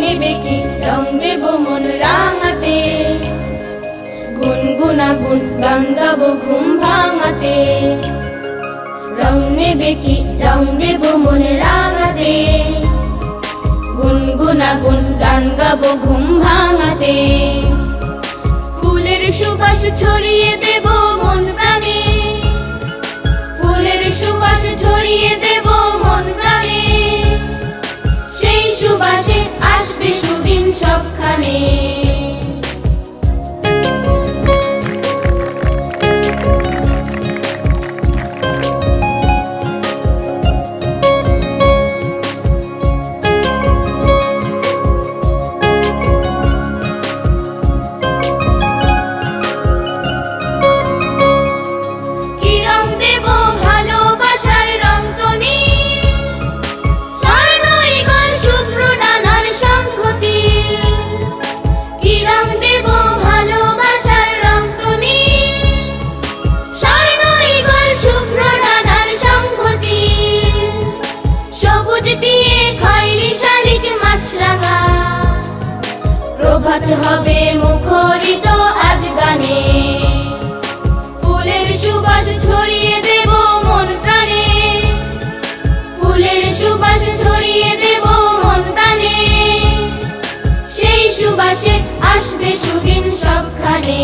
নেবে কি রং দেব মন রাঙাতে, গুনগুনাগুন গান গাবো ঘুম ভাঙাতে। রং নেবে কি রং দেব মন রাঙাতে, গুনগুনাগুন গান গাবো ঘুম ভাঙাতে। ফুলের সুবাস ছড়িয়ে দেব মন প্রাণে, ফুলের সুবাস ছড়িয়ে দেব মন প্রাণে। সেই সুবাসে আসবে সুদিন সবখানে। প্রভাত হবে মুখরিত আজ গানে, ফুলের সুবাস ছড়িয়ে দেব মন প্রাণে, ফুলের সুবাস ছড়িয়ে দেব মন প্রাণে। সেই সুবাসে আসবে সুদিন সবখানে।